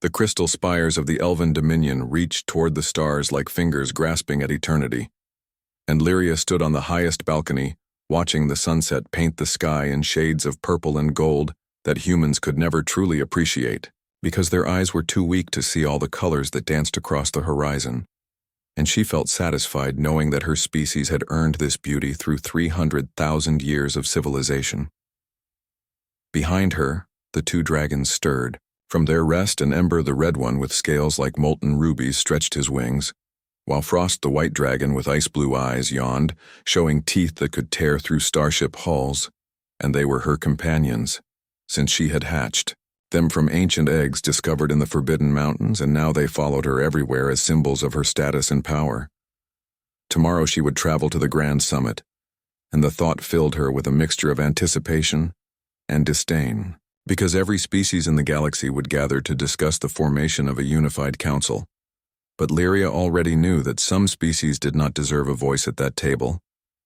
The crystal spires of the elven dominion reached toward the stars like fingers grasping at eternity. And Lyria stood on the highest balcony, watching the sunset paint the sky in shades of purple and gold that humans could never truly appreciate, because their eyes were too weak to see all the colors that danced across the horizon. And she felt satisfied knowing that her species had earned this beauty through 300,000 years of civilization. Behind her, the two dragons stirred. From their rest, an Ember the red one with scales like molten rubies stretched his wings, while Frost the white dragon with ice-blue eyes yawned, showing teeth that could tear through starship hulls. And they were her companions, since she had hatched them from ancient eggs discovered in the Forbidden Mountains, and now they followed her everywhere as symbols of her status and power. Tomorrow she would travel to the Grand Summit, and the thought filled her with a mixture of anticipation and disdain, because every species in the galaxy would gather to discuss the formation of a unified council. But Lyria already knew that some species did not deserve a voice at that table,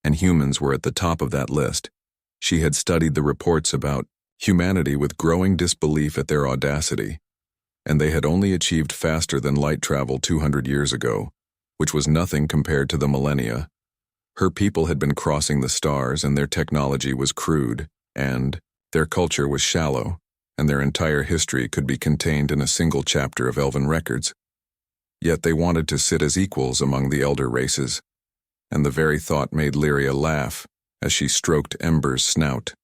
and humans were at the top of that list. She had studied the reports about humanity with growing disbelief at their audacity, and they had only achieved faster than light travel 200 years ago, which was nothing compared to the millennia. Her people had been crossing the stars, and their technology was crude, and their culture was shallow, and their entire history could be contained in a single chapter of elven records. Yet they wanted to sit as equals among the elder races, and the very thought made Lyria laugh as she stroked Ember's snout,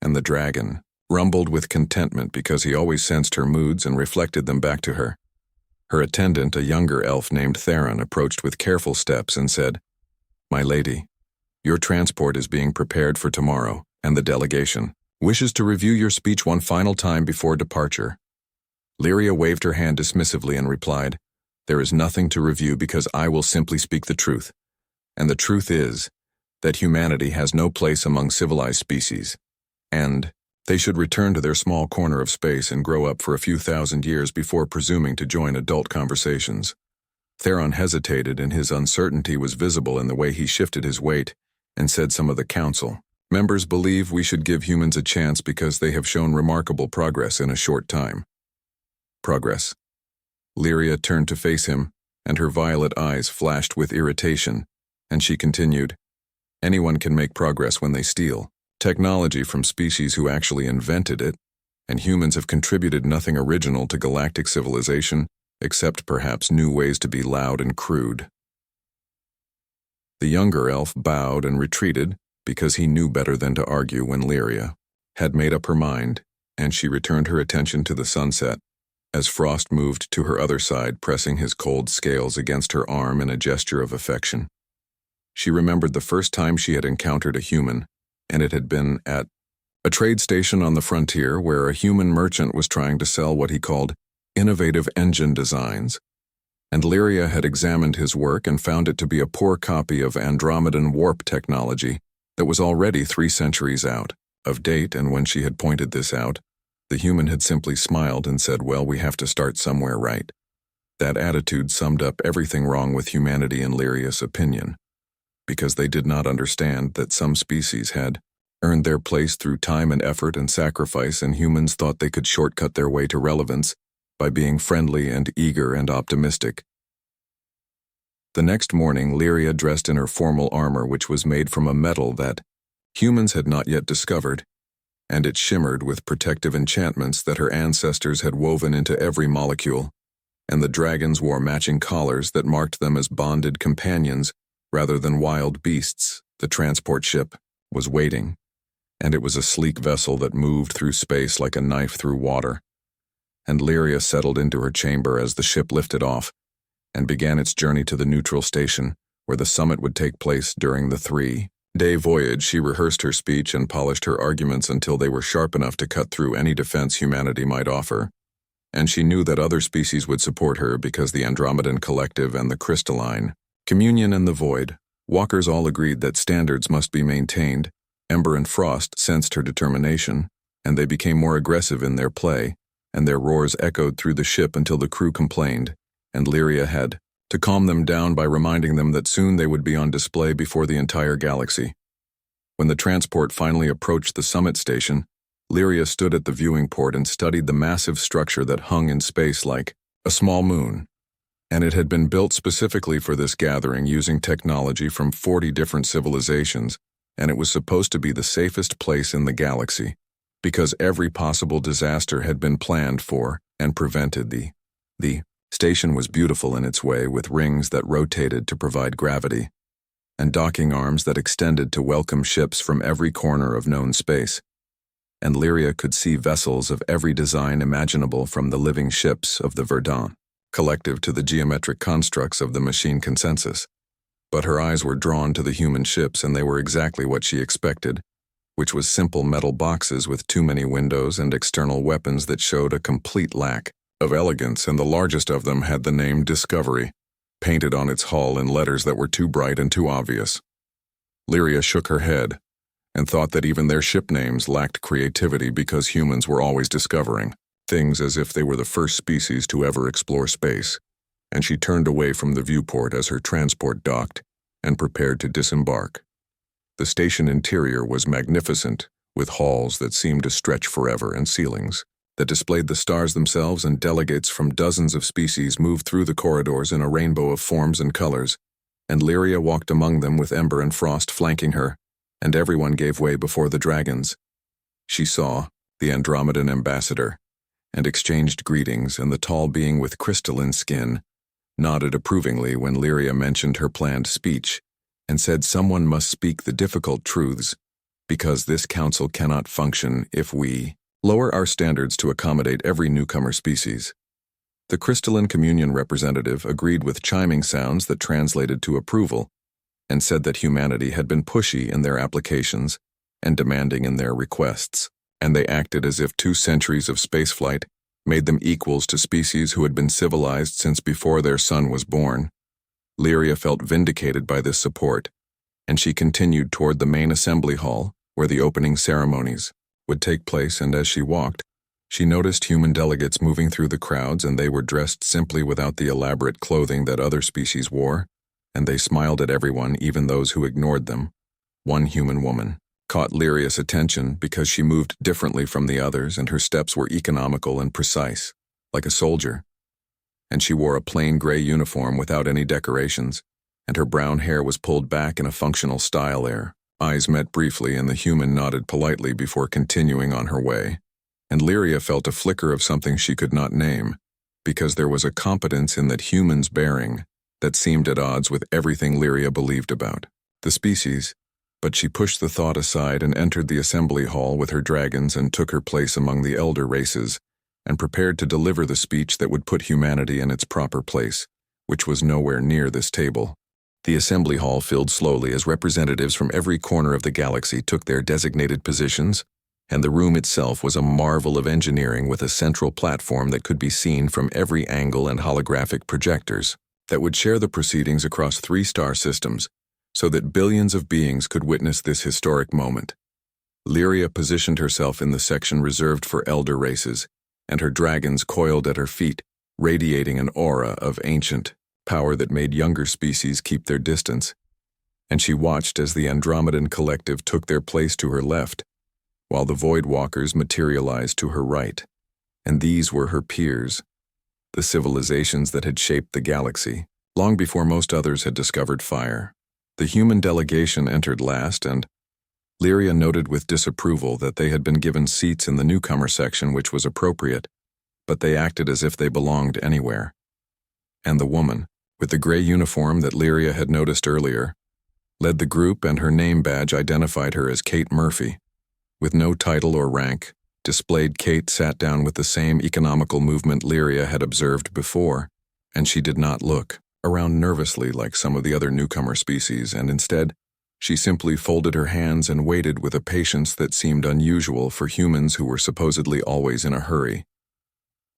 and the dragon rumbled with contentment because he always sensed her moods and reflected them back to her. Her attendant, a younger elf named Theron, approached with careful steps and said, "My lady, your transport is being prepared for tomorrow, and the delegation wishes to review your speech one final time before departure." Lyria waved her hand dismissively and replied, "There is nothing to review because I will simply speak the truth. And the truth is that humanity has no place among civilized species, and they should return to their small corner of space and grow up for a few thousand years before presuming to join adult conversations." Theron hesitated, and his uncertainty was visible in the way he shifted his weight, and said, "Some of the council members believe we should give humans a chance because they have shown remarkable progress in a short time." Progress. Lyria turned to face him, and her violet eyes flashed with irritation, and she continued, "Anyone can make progress when they steal technology from species who actually invented it, and humans have contributed nothing original to galactic civilization except perhaps new ways to be loud and crude." The younger elf bowed and retreated because he knew better than to argue when Lyria had made up her mind, and she returned her attention to the sunset as Frost moved to her other side, pressing his cold scales against her arm in a gesture of affection. She remembered the first time she had encountered a human, and it had been at a trade station on the frontier where a human merchant was trying to sell what he called innovative engine designs. And Lyria had examined his work and found it to be a poor copy of Andromedan warp technology that was already 3 centuries out of date, and when she had pointed this out, the human had simply smiled and said, "Well, we have to start somewhere, right?" That attitude summed up everything wrong with humanity in Lyria's opinion, because they did not understand that some species had earned their place through time and effort and sacrifice, and humans thought they could shortcut their way to relevance by being friendly and eager and optimistic. The next morning, Lyria dressed in her formal armor, which was made from a metal that humans had not yet discovered, and it shimmered with protective enchantments that her ancestors had woven into every molecule, and the dragons wore matching collars that marked them as bonded companions rather than wild beasts. The transport ship was waiting, and it was a sleek vessel that moved through space like a knife through water. And Lyria settled into her chamber as the ship lifted off and began its journey to the neutral station, where the summit would take place during the 3-day voyage. She rehearsed her speech and polished her arguments until they were sharp enough to cut through any defense humanity might offer. And she knew that other species would support her because the Andromedan Collective and the Crystalline Communion and the Void Walkers all agreed that standards must be maintained. Ember and Frost sensed her determination, and they became more aggressive in their play, and their roars echoed through the ship until the crew complained, and Lyria had to calm them down by reminding them that soon they would be on display before the entire galaxy. When the transport finally approached the summit station, Lyria stood at the viewing port and studied the massive structure that hung in space like a small moon, and it had been built specifically for this gathering using technology from 40 different civilizations, and it was supposed to be the safest place in the galaxy, because every possible disaster had been planned for and prevented. The station was beautiful in its way, with rings that rotated to provide gravity, and docking arms that extended to welcome ships from every corner of known space. And Lyria could see vessels of every design imaginable, from the living ships of the Verdant Collective to the geometric constructs of the machine consensus. But her eyes were drawn to the human ships, and they were exactly what she expected, which was simple metal boxes with too many windows and external weapons that showed a complete lack of elegance, and the largest of them had the name Discovery painted on its hull in letters that were too bright and too obvious. Lyria shook her head and thought that even their ship names lacked creativity, because humans were always discovering things as if they were the first species to ever explore space, and she turned away from the viewport as her transport docked and prepared to disembark. The station interior was magnificent, with halls that seemed to stretch forever and ceilings that displayed the stars themselves, and delegates from dozens of species moved through the corridors in a rainbow of forms and colors, and Lyria walked among them with Ember and Frost flanking her, and everyone gave way before the dragons. She saw the Andromedan ambassador and exchanged greetings, and the tall being with crystalline skin nodded approvingly when Lyria mentioned her planned speech and said someone must speak the difficult truths, because this council cannot function if we lower our standards to accommodate every newcomer species. The crystalline communion representative agreed with chiming sounds that translated to approval, and said that humanity had been pushy in their applications and demanding in their requests, and they acted as if 2 centuries of spaceflight made them equals to species who had been civilized since before their son was born. Lyria felt vindicated by this support, and she continued toward the main assembly hall, where the opening ceremonies would take place, and as she walked, she noticed human delegates moving through the crowds, and they were dressed simply without the elaborate clothing that other species wore, and they smiled at everyone, even those who ignored them. One human woman caught Lyria's attention because she moved differently from the others, and her steps were economical and precise, like a soldier. And she wore a plain gray uniform without any decorations, and her brown hair was pulled back in a functional style air. Eyes met briefly, and the human nodded politely before continuing on her way. And Lyria felt a flicker of something she could not name, because there was a competence in that human's bearing that seemed at odds with everything Lyria believed about the species. But she pushed the thought aside and entered the assembly hall with her dragons and took her place among the elder races, and prepared to deliver the speech that would put humanity in its proper place, which was nowhere near this table. The assembly hall filled slowly as representatives from every corner of the galaxy took their designated positions, and the room itself was a marvel of engineering, with a central platform that could be seen from every angle and holographic projectors that would share the proceedings across 3 star systems, so that billions of beings could witness this historic moment. Lyria positioned herself in the section reserved for elder races, and her dragons coiled at her feet, radiating an aura of ancient power that made younger species keep their distance, and she watched as the Andromedan collective took their place to her left, while the Void Walkers materialized to her right, and these were her peers, the civilizations that had shaped the galaxy, long before most others had discovered fire. The human delegation entered last, and Lyria noted with disapproval that they had been given seats in the newcomer section, which was appropriate, but they acted as if they belonged anywhere. And the woman, with the gray uniform that Lyria had noticed earlier, led the group, and her name badge identified her as Kate Murphy. With no title or rank displayed, Kate sat down with the same economical movement Lyria had observed before, and she did not look around nervously like some of the other newcomer species, and instead, she simply folded her hands and waited with a patience that seemed unusual for humans who were supposedly always in a hurry.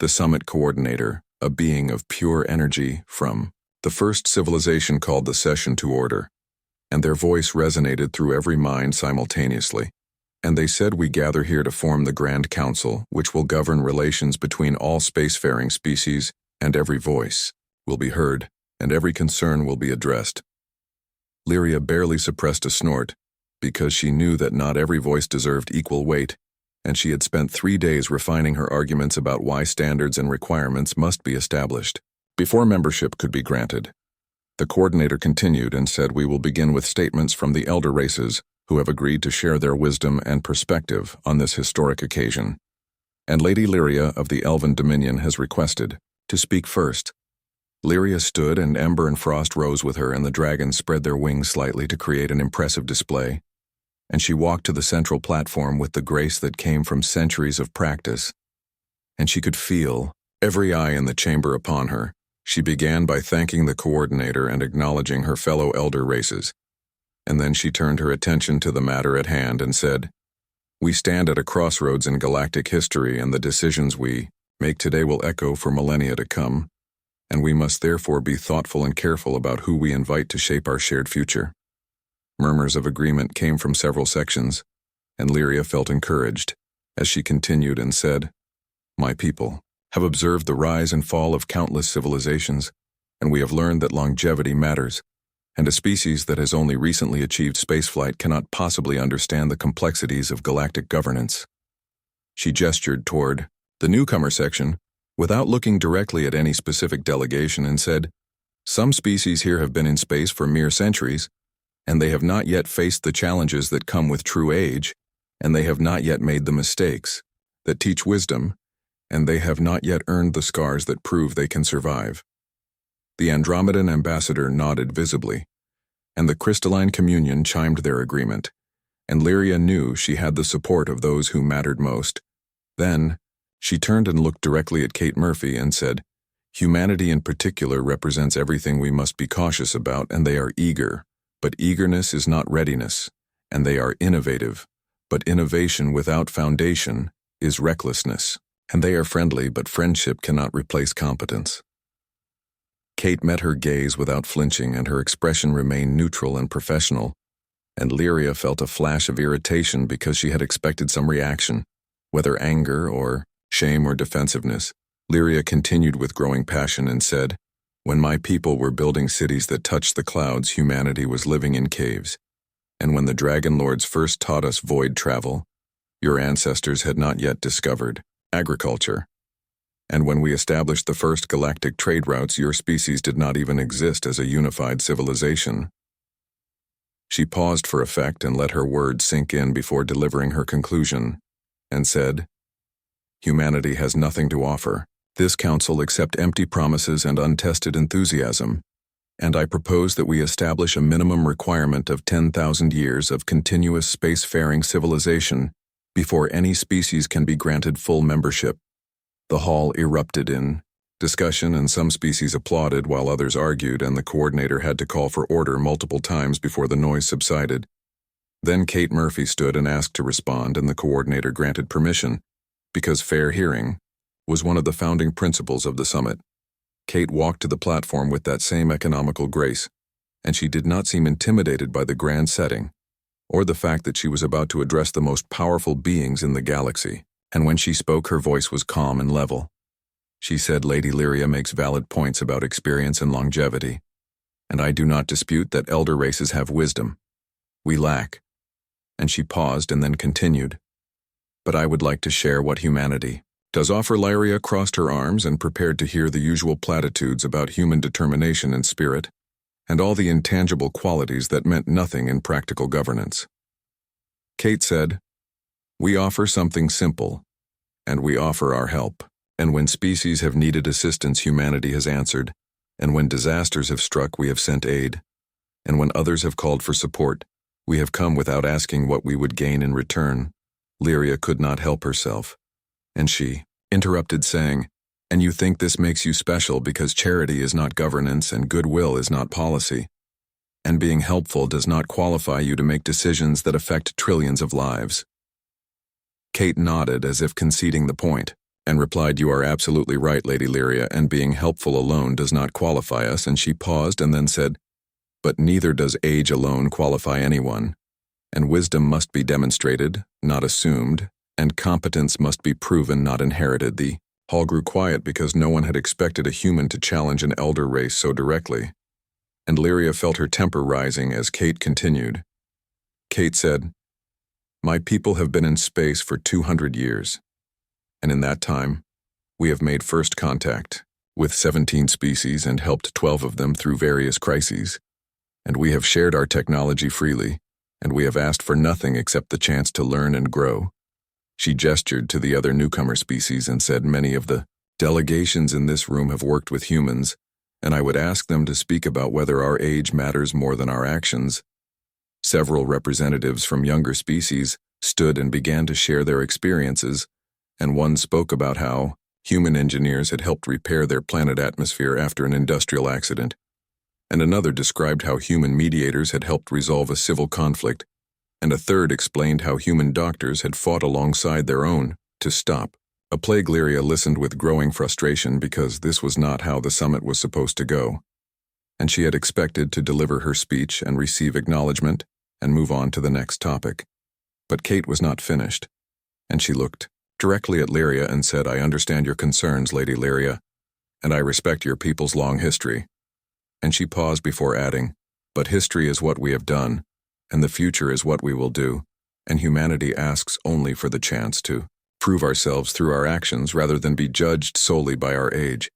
The summit coordinator, a being of pure energy from the first civilization, called the session to order, and their voice resonated through every mind simultaneously. And they said, "We gather here to form the Grand Council, which will govern relations between all spacefaring species, and every voice will be heard, and every concern will be addressed." Lyria barely suppressed a snort, because she knew that not every voice deserved equal weight, and she had spent 3 days refining her arguments about why standards and requirements must be established before membership could be granted. The coordinator continued and said, "We will begin with statements from the elder races who have agreed to share their wisdom and perspective on this historic occasion. And Lady Lyria of the Elven Dominion has requested to speak first." Lyria stood, and Ember and Frost rose with her, and the dragons spread their wings slightly to create an impressive display. And she walked to the central platform with the grace that came from centuries of practice. And she could feel every eye in the chamber upon her. She began by thanking the coordinator and acknowledging her fellow elder races. And then she turned her attention to the matter at hand and said, "We stand at a crossroads in galactic history, and the decisions we make today will echo for millennia to come, and we must therefore be thoughtful and careful about who we invite to shape our shared future." Murmurs of agreement came from several sections, and Lyria felt encouraged as she continued and said, "My people have observed the rise and fall of countless civilizations, and we have learned that longevity matters, and a species that has only recently achieved spaceflight cannot possibly understand the complexities of galactic governance." She gestured toward the newcomer section without looking directly at any specific delegation and said, "Some species here have been in space for mere centuries, and they have not yet faced the challenges that come with true age, and they have not yet made the mistakes that teach wisdom, and they have not yet earned the scars that prove they can survive." The Andromedan ambassador nodded visibly, and the crystalline communion chimed their agreement, and Lyria knew she had the support of those who mattered most. Then, she turned and looked directly at Kate Murphy and said, "Humanity in particular represents everything we must be cautious about, and they are eager, but eagerness is not readiness, and they are innovative, but innovation without foundation is recklessness, and they are friendly, but friendship cannot replace competence." Kate met her gaze without flinching, and her expression remained neutral and professional, and Lyria felt a flash of irritation because she had expected some reaction, whether anger or shame or defensiveness. Lyria continued with growing passion and said, "When my people were building cities that touched the clouds, humanity was living in caves. And when the Dragon Lords first taught us void travel, your ancestors had not yet discovered agriculture. And when we established the first galactic trade routes, your species did not even exist as a unified civilization." She paused for effect and let her words sink in before delivering her conclusion, and said, "Humanity has nothing to offer. This council accept empty promises and untested enthusiasm, and I propose that we establish a minimum requirement of 10,000 years of continuous spacefaring civilization before any species can be granted full membership." The hall erupted in discussion, and some species applauded while others argued, and the coordinator had to call for order multiple times before the noise subsided. Then Kate Murphy stood and asked to respond, and the coordinator granted permission, because fair hearing was one of the founding principles of the summit. Kate walked to the platform with that same economical grace, and she did not seem intimidated by the grand setting, or the fact that she was about to address the most powerful beings in the galaxy. And when she spoke, her voice was calm and level. She said, "Lady Lyria makes valid points about experience and longevity, and I do not dispute that elder races have wisdom. We lack." And she paused and then continued, "But I would like to share what humanity does offer." Lyria crossed her arms and prepared to hear the usual platitudes about human determination and spirit, and all the intangible qualities that meant nothing in practical governance. Kate said, "We offer something simple, and we offer our help. And when species have needed assistance, humanity has answered, and when disasters have struck, we have sent aid, and when others have called for support, we have come without asking what we would gain in return." Lyria could not help herself, and she interrupted, saying, "And you think this makes you special because charity is not governance and goodwill is not policy, and being helpful does not qualify you to make decisions that affect trillions of lives." Kate nodded as if conceding the point, and replied, "You are absolutely right, Lady Lyria, and being helpful alone does not qualify us." And she paused and then said, "But neither does age alone qualify anyone, and wisdom must be demonstrated, not assumed, and competence must be proven, not inherited." The hall grew quiet because no one had expected a human to challenge an elder race so directly, and Lyria felt her temper rising as Kate continued. Kate said, My people have been in space for 200 years, and in that time, we have made first contact with 17 species and helped 12 of them through various crises, and we have shared our technology freely, and we have asked for nothing except the chance to learn and grow. She gestured to the other newcomer species and said many of the delegations in this room have worked with humans, and I would ask them to speak about whether our age matters more than our actions. Several representatives from younger species stood and began to share their experiences, and one spoke about how human engineers had helped repair their planet atmosphere after an industrial accident, and another described how human mediators had helped resolve a civil conflict, and a third explained how human doctors had fought alongside their own to stop a plague. Lyria listened with growing frustration because this was not how the summit was supposed to go, and she had expected to deliver her speech and receive acknowledgement and move on to the next topic. But Kate was not finished, and she looked directly at Lyria and said, "I understand your concerns, Lady Lyria, and I respect your people's long history." And she paused before adding, "But history is what we have done, and the future is what we will do, and humanity asks only for the chance to prove ourselves through our actions rather than be judged solely by our age."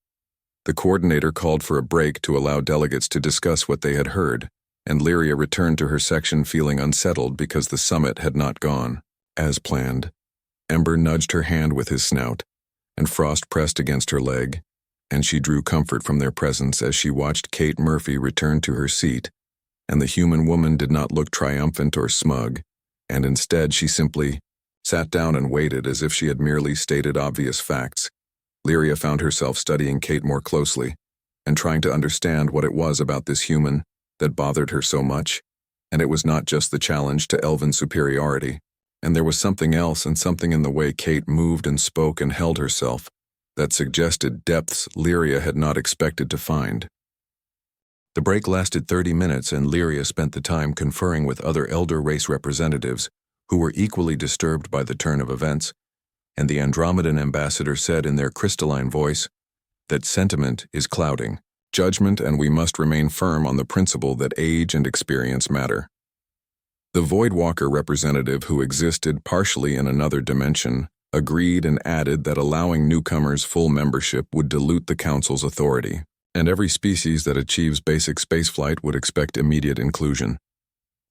The coordinator called for a break to allow delegates to discuss what they had heard, and Lyria returned to her section feeling unsettled because the summit had not gone as planned. Ember nudged her hand with his snout, and Frost pressed against her leg, and she drew comfort from their presence as she watched Kate Murphy return to her seat, and the human woman did not look triumphant or smug, and instead she simply sat down and waited as if she had merely stated obvious facts. Lyria found herself studying Kate more closely, and trying to understand what it was about this human that bothered her so much, and it was not just the challenge to elven superiority, and there was something else and something in the way Kate moved and spoke and held herself that suggested depths Lyria had not expected to find. The break lasted 30 minutes, and Lyria spent the time conferring with other elder race representatives who were equally disturbed by the turn of events, and the Andromedan ambassador said in their crystalline voice that sentiment is clouding judgment, and we must remain firm on the principle that age and experience matter. The Voidwalker representative, who existed partially in another dimension, agreed and added that allowing newcomers full membership would dilute the Council's authority, and every species that achieves basic spaceflight would expect immediate inclusion.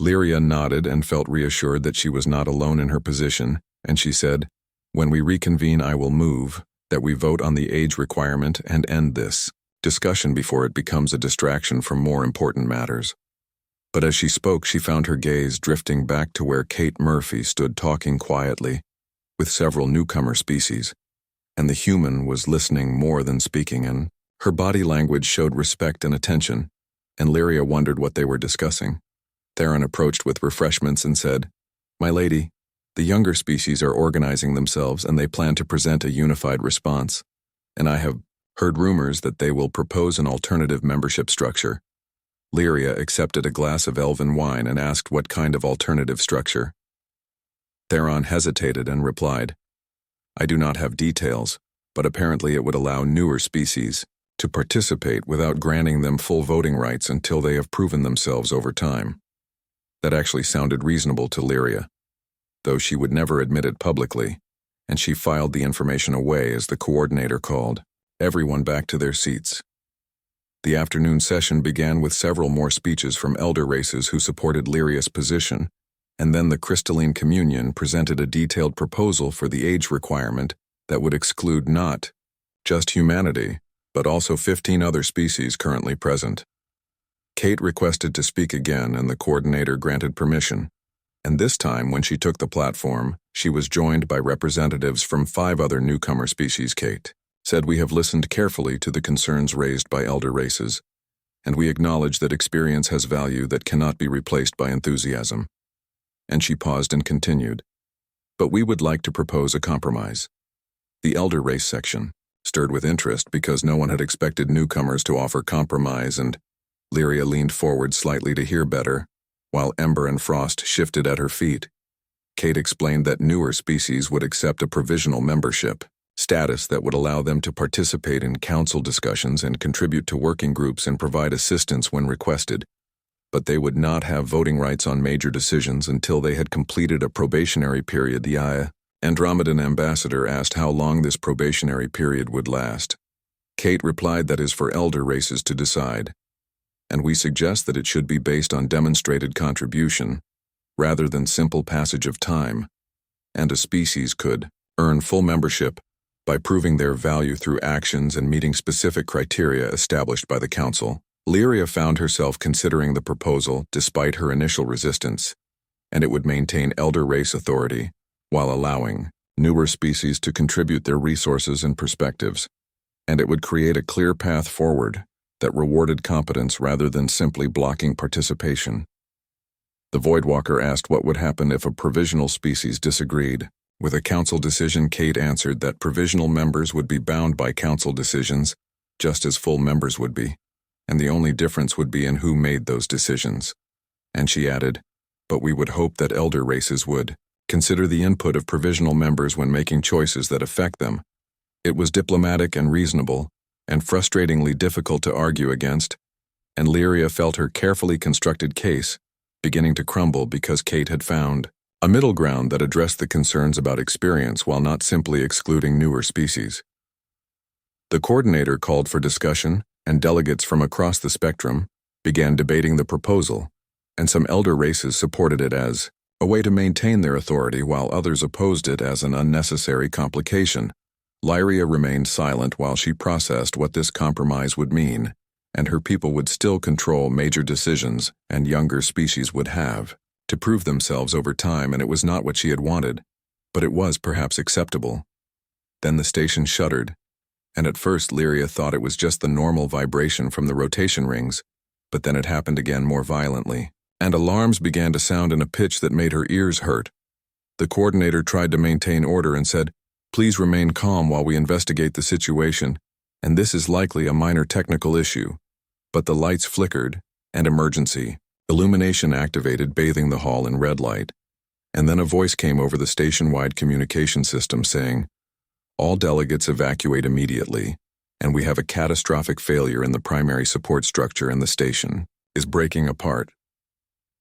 Lyria nodded and felt reassured that she was not alone in her position, and she said, "When we reconvene, I will move that we vote on the age requirement and end this discussion before it becomes a distraction from more important matters." But as she spoke, she found her gaze drifting back to where Kate Murphy stood talking quietly with several newcomer species, and the human was listening more than speaking, and her body language showed respect and attention, and Lyria wondered what they were discussing. Theron approached with refreshments and said, "My lady, the younger species are organizing themselves and they plan to present a unified response, and I have heard rumors that they will propose an alternative membership structure." Lyria accepted a glass of elven wine and asked what kind of alternative structure. Theron hesitated and replied, "I do not have details, but apparently it would allow newer species to participate without granting them full voting rights until they have proven themselves over time." That actually sounded reasonable to Lyria, though she would never admit it publicly, and she filed the information away as the coordinator called everyone back to their seats. The afternoon session began with several more speeches from elder races who supported Lyria's position, and then the Crystalline Communion presented a detailed proposal for the age requirement that would exclude not just humanity, but also 15 other species currently present. Kate requested to speak again, and the coordinator granted permission, and this time when she took the platform, she was joined by representatives from 5 other newcomer species. Kate said, "We have listened carefully to the concerns raised by elder races, and we acknowledge that experience has value that cannot be replaced by enthusiasm." And she paused and continued, "But we would like to propose a compromise." The elder race section stirred with interest because no one had expected newcomers to offer compromise, and Lyria leaned forward slightly to hear better, while Ember and Frost shifted at her feet. Kate explained that newer species would accept a provisional membership status that would allow them to participate in council discussions and contribute to working groups and provide assistance when requested. but they would not have voting rights on major decisions until they had completed a probationary period. The Andromedan ambassador asked how long this probationary period would last. Kate replied that is for elder races to decide, and we suggest that it should be based on demonstrated contribution, rather than simple passage of time, and a species could earn full membership by proving their value through actions and meeting specific criteria established by the Council. Lyria found herself considering the proposal despite her initial resistance, and it would maintain elder race authority while allowing newer species to contribute their resources and perspectives, and it would create a clear path forward that rewarded competence rather than simply blocking participation. The Voidwalker asked what would happen if a provisional species disagreed. With a council decision, Kate answered that provisional members would be bound by council decisions, just as full members would be, and the only difference would be in who made those decisions. And she added, but we would hope that elder races would consider the input of provisional members when making choices that affect them. It was diplomatic and reasonable, and frustratingly difficult to argue against, and Lyria felt her carefully constructed case beginning to crumble because Kate had found a middle ground that addressed the concerns about experience while not simply excluding newer species. The coordinator called for discussion, and delegates from across the spectrum began debating the proposal, and some elder races supported it as a way to maintain their authority while others opposed it as an unnecessary complication. Lyria remained silent while she processed what this compromise would mean, and her people would still control major decisions and younger species would have to prove themselves over time, and it was not what she had wanted, but it was perhaps acceptable. Then the station shuddered, and at first Lyria thought it was just the normal vibration from the rotation rings, but then it happened again more violently, and alarms began to sound in a pitch that made her ears hurt. The coordinator tried to maintain order and said, "Please remain calm while we investigate the situation, and this is likely a minor technical issue." But the lights flickered, and emergency illumination activated, bathing the hall in red light, and then a voice came over the station-wide communication system saying, "All delegates evacuate immediately, and we have a catastrophic failure in the primary support structure, and the station is breaking apart."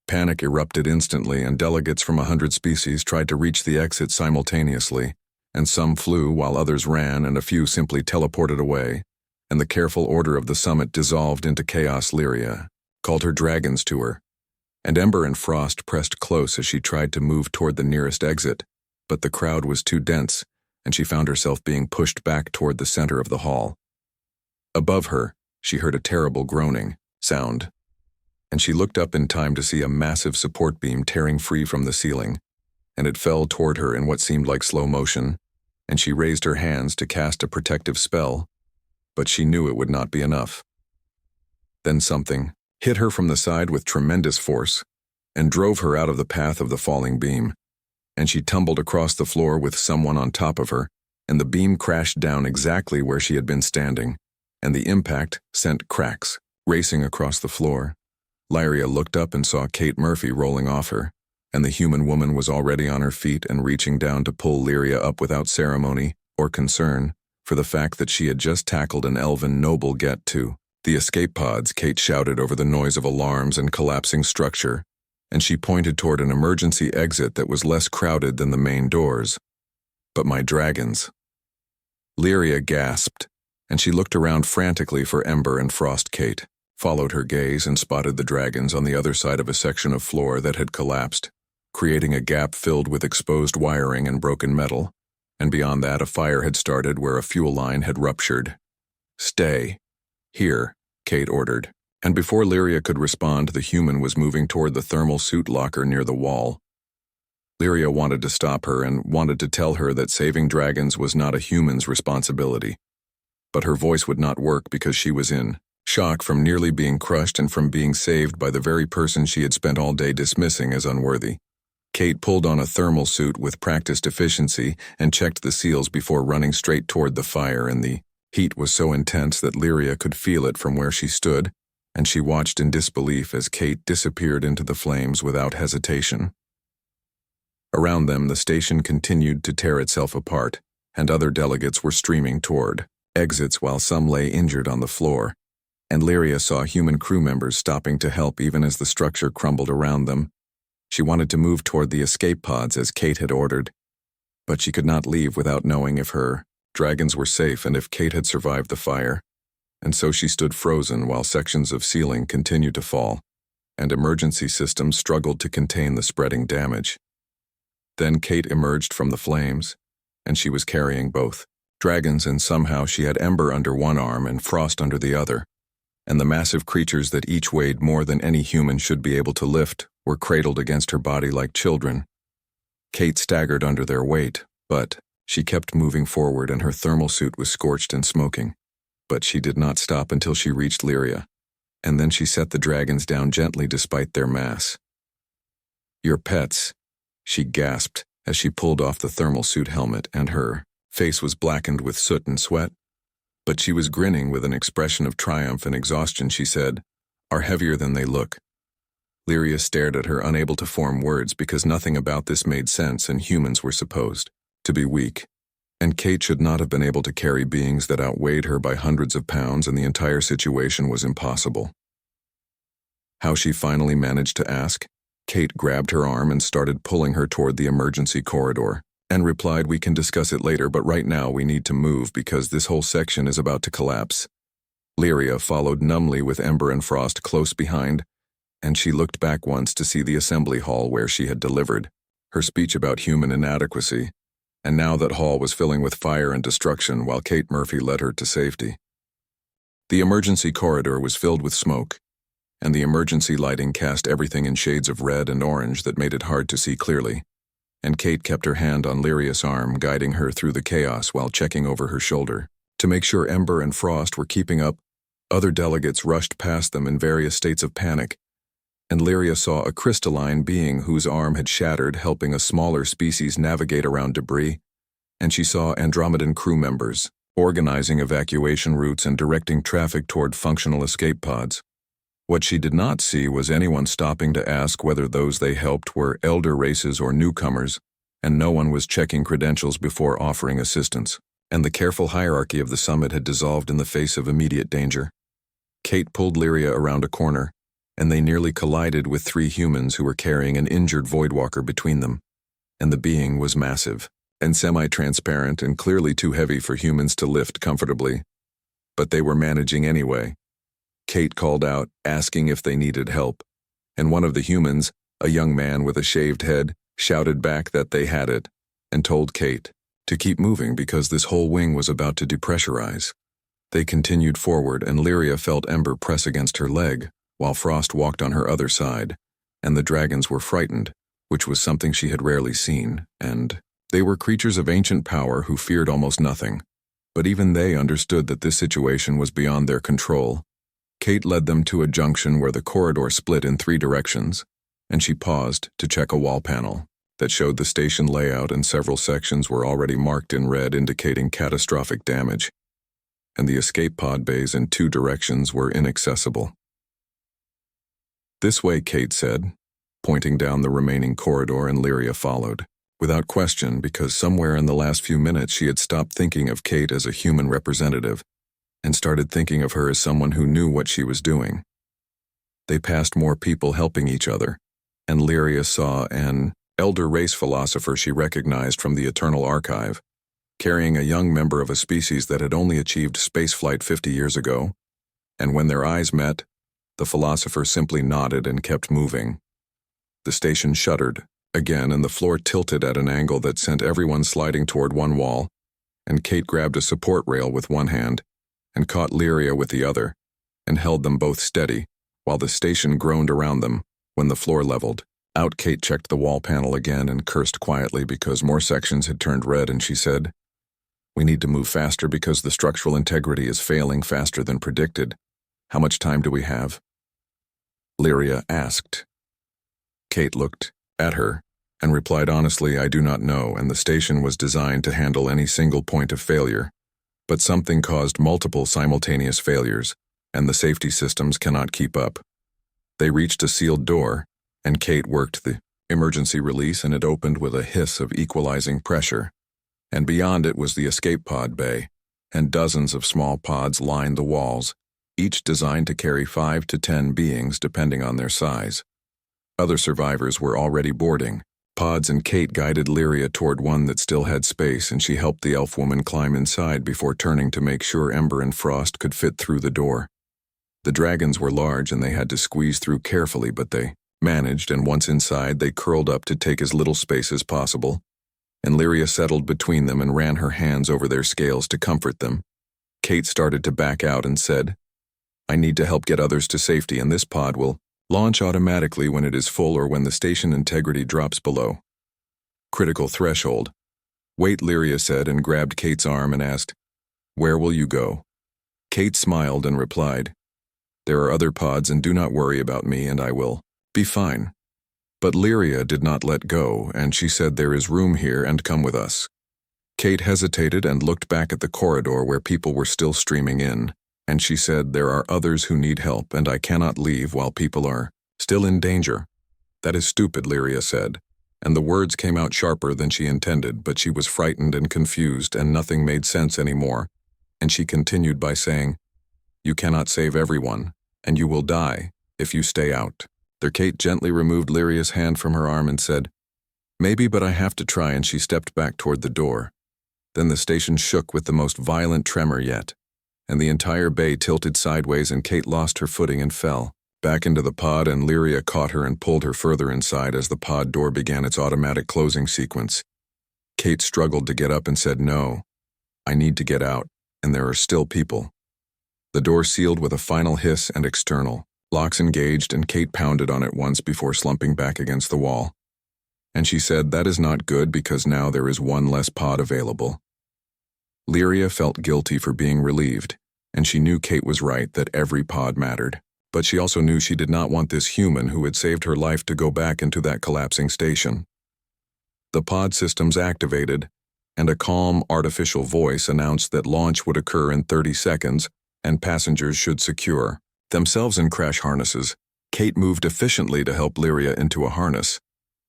Panic erupted instantly, and delegates from 100 species tried to reach the exit simultaneously, and some flew while others ran, and a few simply teleported away, and the careful order of the summit dissolved into chaos. Lyria called her dragons to her, and Ember and Frost pressed close as she tried to move toward the nearest exit, but the crowd was too dense, and she found herself being pushed back toward the center of the hall. Above her, she heard a terrible groaning sound, and she looked up in time to see a massive support beam tearing free from the ceiling, and it fell toward her in what seemed like slow motion, and she raised her hands to cast a protective spell, but she knew it would not be enough. Then something hit her from the side with tremendous force and drove her out of the path of the falling beam, and she tumbled across the floor with someone on top of her, and the beam crashed down exactly where she had been standing, and the impact sent cracks racing across the floor. Lyria looked up and saw Kate Murphy rolling off her, and the human woman was already on her feet and reaching down to pull Lyria up without ceremony or concern for the fact that she had just tackled an elven noble. "Get to the escape pods," Kate shouted over the noise of alarms and collapsing structure, and she pointed toward an emergency exit that was less crowded than the main doors. "But my dragons." Lyria gasped, and she looked around frantically for Ember and Frost. Kate followed her gaze and spotted the dragons on the other side of a section of floor that had collapsed, creating a gap filled with exposed wiring and broken metal, and beyond that a fire had started where a fuel line had ruptured. "Stay here," Kate ordered, and before Lyria could respond, the human was moving toward the thermal suit locker near the wall. Lyria wanted to stop her and wanted to tell her that saving dragons was not a human's responsibility, but her voice would not work because she was in shock from nearly being crushed and from being saved by the very person she had spent all day dismissing as unworthy. Kate pulled on a thermal suit with practiced efficiency and checked the seals before running straight toward the fire, and the heat was so intense that Lyria could feel it from where she stood, and she watched in disbelief as Kate disappeared into the flames without hesitation. Around them, the station continued to tear itself apart, and other delegates were streaming toward exits while some lay injured on the floor. and Lyria saw human crew members stopping to help even as the structure crumbled around them. She wanted to move toward the escape pods as Kate had ordered, but she could not leave without knowing if her dragons were safe and if Kate had survived the fire. And so she stood frozen while sections of ceiling continued to fall, and emergency systems struggled to contain the spreading damage. Then Kate emerged from the flames, and she was carrying both dragons, and somehow she had Ember under one arm and Frost under the other, and the massive creatures that each weighed more than any human should be able to lift were cradled against her body like children. Kate staggered under their weight, but she kept moving forward and her thermal suit was scorched and smoking. But she did not stop until she reached Lyria, and then she set the dragons down gently despite their mass. "Your pets," she gasped as she pulled off the thermal suit helmet, and her face was blackened with soot and sweat. But she was grinning with an expression of triumph and exhaustion. She said, "Are heavier than they look." Lyria stared at her, unable to form words because nothing about this made sense and humans were supposed to be weak. And Kate should not have been able to carry beings that outweighed her by hundreds of pounds, and the entire situation was impossible. How she finally managed to ask? Kate grabbed her arm and started pulling her toward the emergency corridor, and replied, "We can discuss it later, but right now we need to move because this whole section is about to collapse." Lyria followed numbly with Ember and Frost close behind, and she looked back once to see the assembly hall where she had delivered her speech about human inadequacy. And now that hall was filling with fire and destruction while Kate Murphy led her to safety. The emergency corridor was filled with smoke, and the emergency lighting cast everything in shades of red and orange that made it hard to see clearly. And Kate kept her hand on Lyria's arm, guiding her through the chaos while checking over her shoulder to make sure Ember and Frost were keeping up. Other delegates rushed past them in various states of panic, and Lyria saw a crystalline being whose arm had shattered helping a smaller species navigate around debris, and she saw Andromedan crew members organizing evacuation routes and directing traffic toward functional escape pods. What she did not see was anyone stopping to ask whether those they helped were elder races or newcomers, and no one was checking credentials before offering assistance, and the careful hierarchy of the summit had dissolved in the face of immediate danger. Kate pulled Lyria around a corner, and they nearly collided with 3 humans who were carrying an injured Voidwalker between them, and the being was massive and semi-transparent and clearly too heavy for humans to lift comfortably. But they were managing anyway. Kate called out, asking if they needed help, and one of the humans, a young man with a shaved head, shouted back that they had it, and told Kate to keep moving because this whole wing was about to depressurize. They continued forward, and Lyria felt Ember press against her leg, while Frost walked on her other side, and the dragons were frightened, which was something she had rarely seen, and they were creatures of ancient power who feared almost nothing. But even they understood that this situation was beyond their control. Kate led them to a junction where the corridor split in 3 directions, and she paused to check a wall panel that showed the station layout, and several sections were already marked in red indicating catastrophic damage, and the escape pod bays in 2 directions were inaccessible. "This way," Kate said, pointing down the remaining corridor, and Lyria followed, without question, because somewhere in the last few minutes she had stopped thinking of Kate as a human representative and started thinking of her as someone who knew what she was doing. They passed more people helping each other, and Lyria saw an elder race philosopher she recognized from the Eternal Archive, carrying a young member of a species that had only achieved spaceflight 50 years ago, and when their eyes met, the philosopher simply nodded and kept moving. The station shuddered again, and the floor tilted at an angle that sent everyone sliding toward one wall, and Kate grabbed a support rail with one hand and caught Lyria with the other, and held them both steady, while the station groaned around them. When the floor leveled out, Kate checked the wall panel again and cursed quietly because more sections had turned red, and she said, "We need to move faster because the structural integrity is failing faster than predicted. How much time do we have?" Lyria asked. Kate looked at her and replied honestly, "I do not know, and the station was designed to handle any single point of failure. But something caused multiple simultaneous failures, and the safety systems cannot keep up." They reached a sealed door, and Kate worked the emergency release, and it opened with a hiss of equalizing pressure. And beyond it was the escape pod bay, and dozens of small pods lined the walls, each designed to carry 5 to 10 beings depending on their size. Other survivors were already boarding. Pods and Kate guided Lyria toward one that still had space, and she helped the elf woman climb inside before turning to make sure Ember and Frost could fit through the door. The dragons were large and they had to squeeze through carefully, but they managed, and once inside they curled up to take as little space as possible, and Lyria settled between them and ran her hands over their scales to comfort them. Kate started to back out and said, "I need to help get others to safety, and this pod will launch automatically when it is full or when the station integrity drops below critical threshold." "Wait," Lyria said, and grabbed Kate's arm and asked, "Where will you go?" Kate smiled and replied, "There are other pods, and do not worry about me, and I will be fine." But Lyria did not let go, and she said, "There is room here, and come with us." Kate hesitated and looked back at the corridor where people were still streaming in, and she said, "There are others who need help, and I cannot leave while people are still in danger." "That is stupid," Lyria said, and the words came out sharper than she intended, but she was frightened and confused, and nothing made sense anymore, and she continued by saying, "You cannot save everyone, and you will die if you stay out." Kate gently removed Lyria's hand from her arm and said, "Maybe, but I have to try," and she stepped back toward the door. Then the station shook with the most violent tremor yet, and the entire bay tilted sideways, and Kate lost her footing and fell back into the pod, and Lyria caught her and pulled her further inside as the pod door began its automatic closing sequence. Kate struggled to get up and said, "No, I need to get out, and there are still people." The door sealed with a final hiss and external locks engaged, and Kate pounded on it once before slumping back against the wall. And she said, "That is not good, because now there is one less pod available." Lyria felt guilty for being relieved, and she knew Kate was right that every pod mattered. But she also knew she did not want this human who had saved her life to go back into that collapsing station. The pod systems activated, and a calm, artificial voice announced that launch would occur in 30 seconds, and passengers should secure themselves in crash harnesses. Kate moved efficiently to help Lyria into a harness,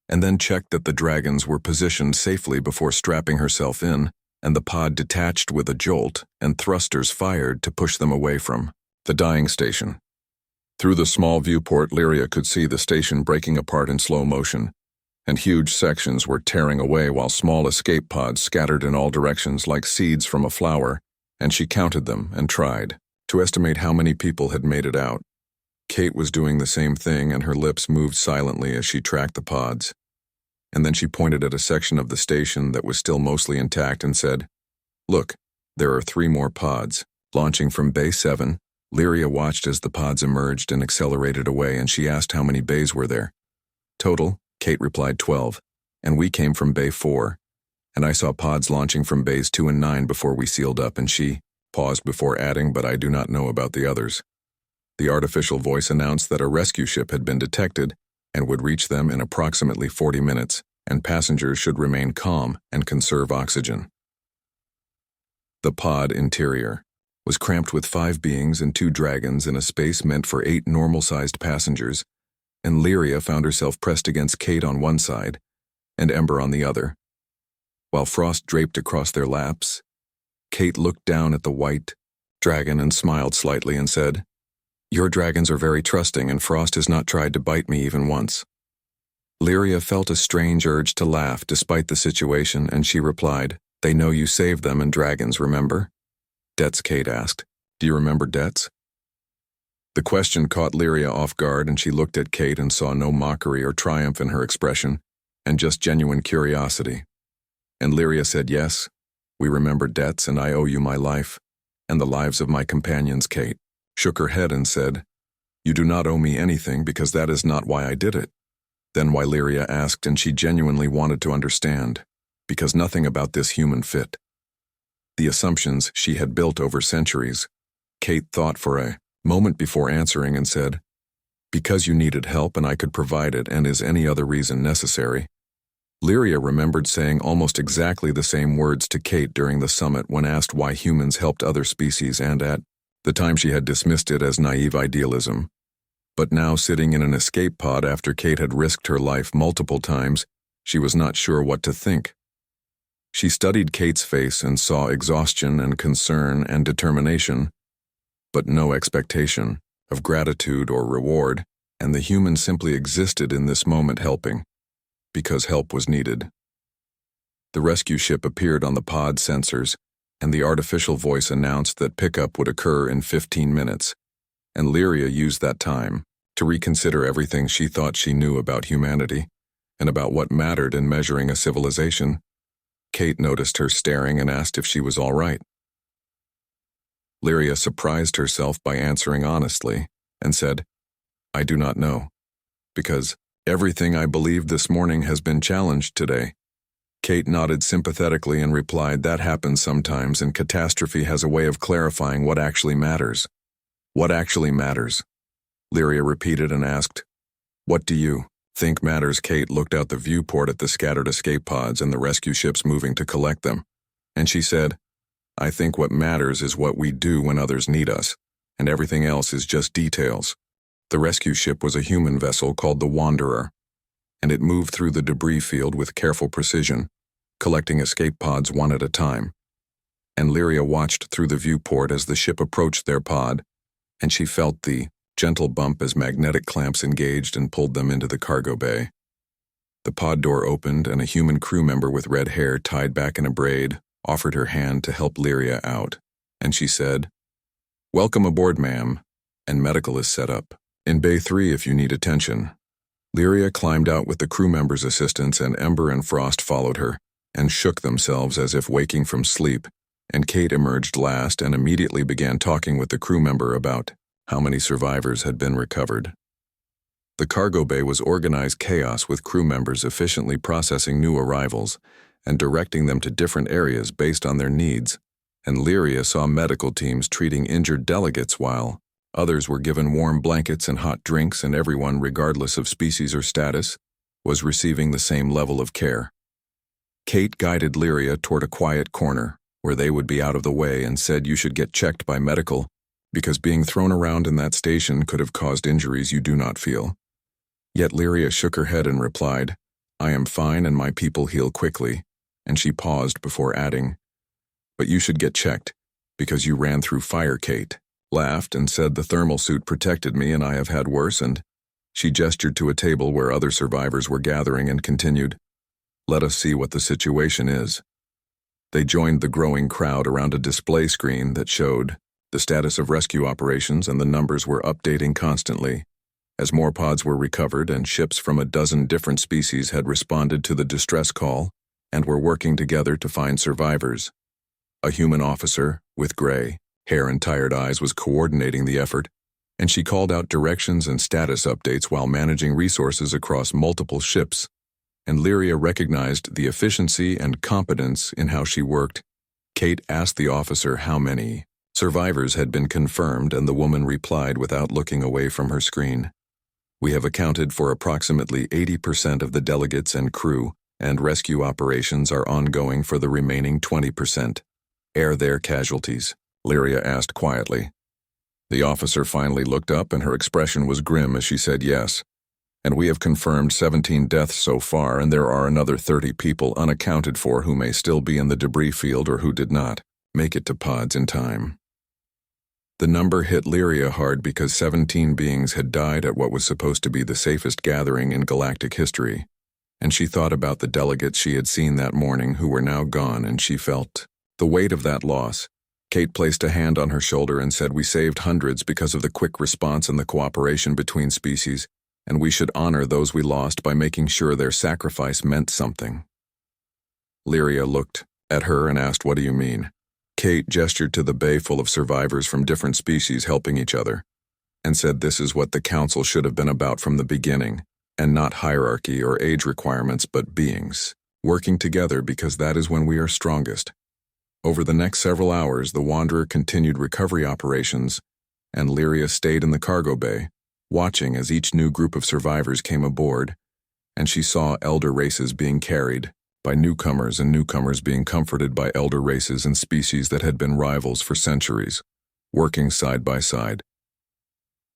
and then checked that the dragons were positioned safely before strapping herself in, and the pod detached with a jolt, and thrusters fired to push them away from the dying station. Through the small viewport, Lyria could see the station breaking apart in slow motion, and huge sections were tearing away while small escape pods scattered in all directions like seeds from a flower, and she counted them and tried to estimate how many people had made it out. Kate was doing the same thing, and her lips moved silently as she tracked the pods. And then she pointed at a section of the station that was still mostly intact and said, "Look, there are 3 more pods, launching from Bay 7. Lyria watched as the pods emerged and accelerated away, and she asked how many bays were there. "Total," Kate replied, 12, "and we came from Bay 4. And I saw pods launching from Bays 2 and 9 before we sealed up," and she paused before adding, "But I do not know about the others." The artificial voice announced that a rescue ship had been detected and would reach them in approximately 40 minutes, and passengers should remain calm and conserve oxygen. The pod interior was cramped with 5 beings and 2 dragons in a space meant for 8 normal-sized passengers, and Lyria found herself pressed against Kate on one side and Ember on the other. While Frost draped across their laps, Kate looked down at the white dragon and smiled slightly and said, "Your dragons are very trusting, and Frost has not tried to bite me even once." Lyria felt a strange urge to laugh despite the situation, and she replied, "They know you saved them, and dragons remember?" "Debts?" Kate asked. "Do you remember debts?" The question caught Lyria off guard, and she looked at Kate and saw no mockery or triumph in her expression, and just genuine curiosity. And Lyria said, "Yes, we remember debts, and I owe you my life, and the lives of my companions." Kate shook her head and said, "You do not owe me anything, because that is not why I did it." Then why, Lyria asked, and she genuinely wanted to understand, because nothing about this human fit the assumptions she had built over centuries. Kate thought for a moment before answering and said, "Because you needed help and I could provide it, and is any other reason necessary?" Lyria remembered saying almost exactly the same words to Kate during the summit when asked why humans helped other species, and at the time she had dismissed it as naive idealism. But now, sitting in an escape pod after Kate had risked her life multiple times, she was not sure what to think. She studied Kate's face and saw exhaustion and concern and determination, but no expectation of gratitude or reward, and the human simply existed in this moment helping, because help was needed. The rescue ship appeared on the pod sensors, and the artificial voice announced that pickup would occur in 15 minutes, and Lyria used that time to reconsider everything she thought she knew about humanity and about what mattered in measuring a civilization. Kate noticed her staring and asked if she was all right. Lyria surprised herself by answering honestly and said, "I do not know, because everything I believed this morning has been challenged today." Kate nodded sympathetically and replied, "That happens sometimes, and catastrophe has a way of clarifying what actually matters." "What actually matters?" Lyria repeated and asked, "What do you think matters?" Kate looked out the viewport at the scattered escape pods and the rescue ships moving to collect them, and she said, "I think what matters is what we do when others need us, and everything else is just details." The rescue ship was a human vessel called the Wanderer, and it moved through the debris field with careful precision, collecting escape pods one at a time. And Lyria watched through the viewport as the ship approached their pod, and she felt the gentle bump as magnetic clamps engaged and pulled them into the cargo bay. The pod door opened, and a human crew member with red hair tied back in a braid offered her hand to help Lyria out, and she said, "Welcome aboard, ma'am, and medical is set up in Bay 3 if you need attention." Lyria climbed out with the crew member's assistance, and Ember and Frost followed her and shook themselves as if waking from sleep, and Kate emerged last and immediately began talking with the crew member about how many survivors had been recovered. The cargo bay was organized chaos, with crew members efficiently processing new arrivals and directing them to different areas based on their needs, and Lyria saw medical teams treating injured delegates while others were given warm blankets and hot drinks, and everyone, regardless of species or status, was receiving the same level of care. Kate guided Lyria toward a quiet corner where they would be out of the way and said, "You should get checked by medical, because being thrown around in that station could have caused injuries you do not feel." Yet Lyria shook her head and replied, "I am fine and my people heal quickly," and she paused before adding, "But you should get checked, because you ran through fire." Kate laughed and said, "The thermal suit protected me and I have had worse," and she gestured to a table where other survivors were gathering and continued, "Let us see what the situation is." They joined the growing crowd around a display screen that showed the status of rescue operations, and the numbers were updating constantly as more pods were recovered and ships from a dozen different species had responded to the distress call and were working together to find survivors. A human officer with gray hair and tired eyes was coordinating the effort, and she called out directions and status updates while managing resources across multiple ships, and Lyria recognized the efficiency and competence in how she worked. Kate asked the officer how many survivors had been confirmed, and the woman replied without looking away from her screen, "We have accounted for approximately 80% of the delegates and crew, and rescue operations are ongoing for the remaining 20%. Are there casualties?" Lyria asked quietly. The officer finally looked up, and her expression was grim as she said, "Yes, and we have confirmed 17 deaths so far, and there are another 30 people unaccounted for who may still be in the debris field or who did not make it to pods in time." The number hit Lyria hard because 17 beings had died at what was supposed to be the safest gathering in galactic history, and she thought about the delegates she had seen that morning who were now gone, and she felt the weight of that loss. Kate placed a hand on her shoulder and said, "We saved hundreds because of the quick response and the cooperation between species, and we should honor those we lost by making sure their sacrifice meant something." Lyria looked at her and asked, "What do you mean?" Kate gestured to the bay full of survivors from different species helping each other, and said, "This is what the council should have been about from the beginning, and not hierarchy or age requirements, but beings working together, because that is when we are strongest." Over the next several hours, the Wanderer continued recovery operations, and Lyria stayed in the cargo bay, watching as each new group of survivors came aboard, and she saw elder races being carried by newcomers and newcomers being comforted by elder races and species that had been rivals for centuries, working side by side.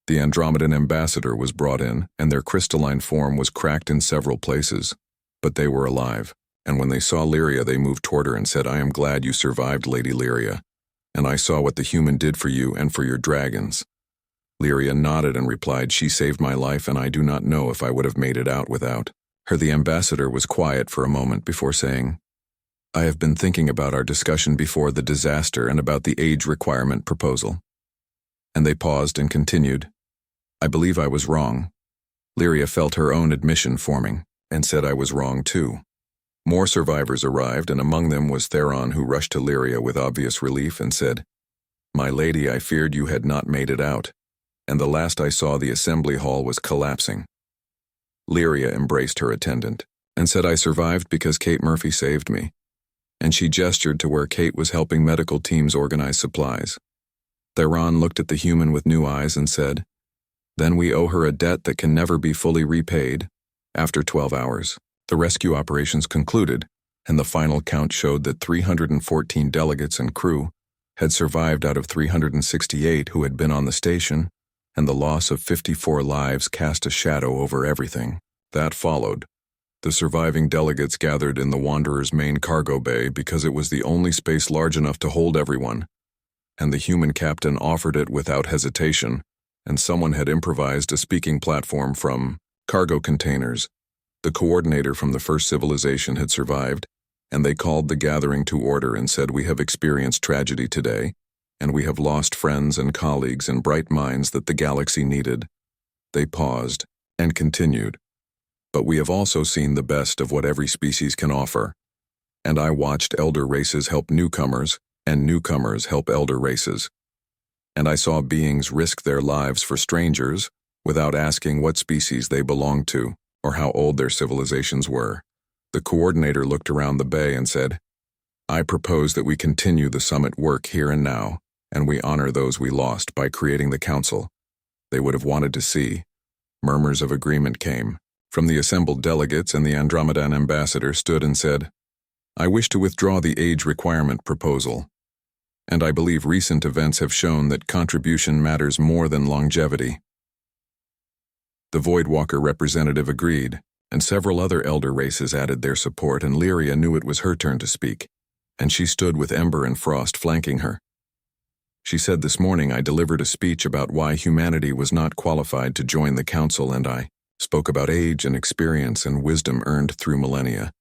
The Andromedan ambassador was brought in, and their crystalline form was cracked in several places, but they were alive. And when they saw Lyria, they moved toward her and said, "I am glad you survived, Lady Lyria. and I saw what the human did for you and for your dragons." Lyria nodded and replied, "She saved my life, and I do not know if I would have made it out without her." The ambassador was quiet for a moment before saying, "I have been thinking about our discussion before the disaster and about the age requirement proposal." And they paused and continued, "I believe I was wrong." Lyria felt her own admission forming, and said, "I was wrong too." More survivors arrived, and among them was Theron, who rushed to Lyria with obvious relief and said, "My lady, I feared you had not made it out, and the last I saw the assembly hall was collapsing." Lyria embraced her attendant, and said, "I survived because Kate Murphy saved me," and she gestured to where Kate was helping medical teams organize supplies. Theron looked at the human with new eyes and said, "Then we owe her a debt that can never be fully repaid." After 12 hours, the rescue operations concluded, and the final count showed that 314 delegates and crew had survived out of 368 who had been on the station, and the loss of 54 lives cast a shadow over everything that followed. The surviving delegates gathered in the Wanderer's main cargo bay because it was the only space large enough to hold everyone, and the human captain offered it without hesitation, and someone had improvised a speaking platform from cargo containers. The coordinator from the first civilization had survived, and they called the gathering to order and said, "We have experienced tragedy today, and we have lost friends and colleagues and bright minds that the galaxy needed." They paused and continued, "But we have also seen the best of what every species can offer, and I watched elder races help newcomers, and newcomers help elder races. And I saw beings risk their lives for strangers without asking what species they belonged to or how old their civilizations were." The coordinator looked around the bay and said, "I propose that we continue the summit work here and now, and we honor those we lost by creating the council they would have wanted to see." Murmurs of agreement came from the assembled delegates, and the Andromedan ambassador stood and said, "I wish to withdraw the age requirement proposal, and I believe recent events have shown that contribution matters more than longevity." The Voidwalker representative agreed, and several other elder races added their support, and Lyria knew it was her turn to speak, and she stood with Ember and Frost flanking her. She said, "This morning I delivered a speech about why humanity was not qualified to join the council, and I spoke about age and experience and wisdom earned through millennia."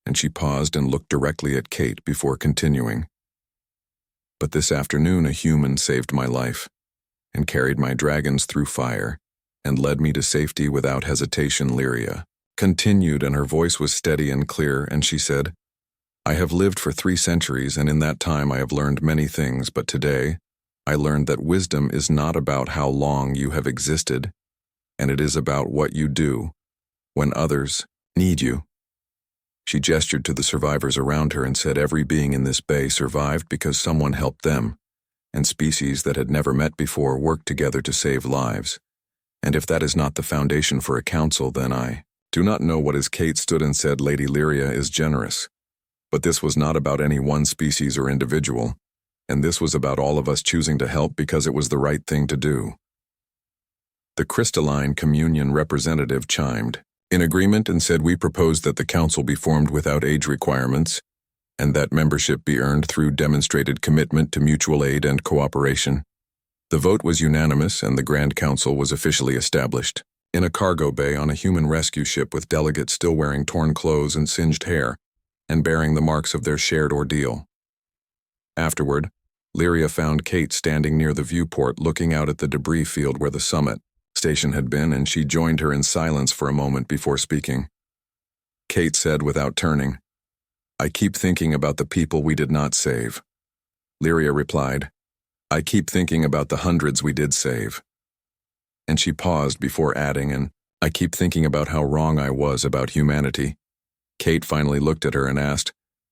And she paused and looked directly at Kate before continuing, "But this afternoon a human saved my life, and carried my dragons through fire, and led me to safety without hesitation." Lyria continued, and her voice was steady and clear, and she said, "I have lived for 3 centuries, and in that time I have learned many things, but today I learned that wisdom is not about how long you have existed, and it is about what you do when others need you." She gestured to the survivors around her and said, "Every being in this bay survived because someone helped them, and species that had never met before worked together to save lives. And if that is not the foundation for a council, then I do not know what is." Kate stood and said, "Lady Lyria is generous, but this was not about any one species or individual, and this was about all of us choosing to help because it was the right thing to do." The Crystalline Communion representative chimed in agreement and said, "We propose that the council be formed without age requirements, and that membership be earned through demonstrated commitment to mutual aid and cooperation." The vote was unanimous, and the Grand Council was officially established in a cargo bay on a human rescue ship, with delegates still wearing torn clothes and singed hair, and bearing the marks of their shared ordeal. Afterward, Lyria found Kate standing near the viewport looking out at the debris field where the summit station had been, and she joined her in silence for a moment before speaking. Kate said without turning, "I keep thinking about the people we did not save." Lyria replied, "I keep thinking about the hundreds we did save." And she paused before adding, "And I keep thinking about how wrong I was about humanity." Kate finally looked at her and asked,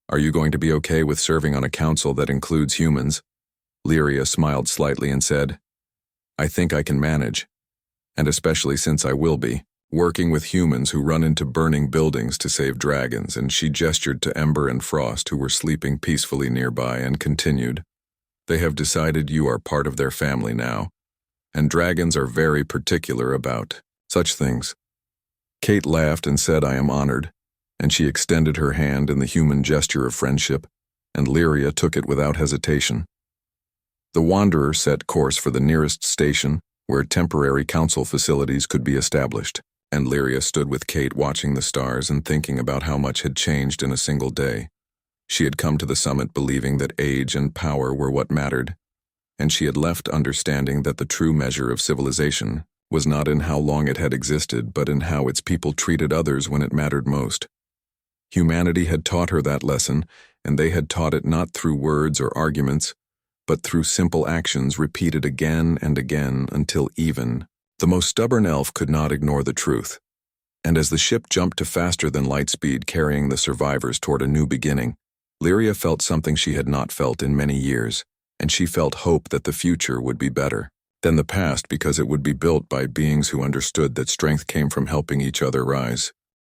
"Are you going to be okay with serving on a council that includes humans?" Lyria smiled slightly and said, "I think I can manage, and especially since I will be working with humans who run into burning buildings to save dragons." And she gestured to Ember and Frost, who were sleeping peacefully nearby, and continued, "They have decided you are part of their family now, and dragons are very particular about such things." Kate laughed and said, "I am honored," and she extended her hand in the human gesture of friendship, and Lyria took it without hesitation. The Wanderer set course for the nearest station, where temporary council facilities could be established, and Lyria stood with Kate watching the stars and thinking about how much had changed in a single day. She had come to the summit believing that age and power were what mattered, and she had left understanding that the true measure of civilization was not in how long it had existed, but in how its people treated others when it mattered most. Humanity had taught her that lesson, and they had taught it not through words or arguments, but through simple actions repeated again and again until even the most stubborn elf could not ignore the truth. And as the ship jumped to faster than light speed, carrying the survivors toward a new beginning, Lyria felt something she had not felt in many years, and she felt hope that the future would be better than the past because it would be built by beings who understood that strength came from helping each other rise.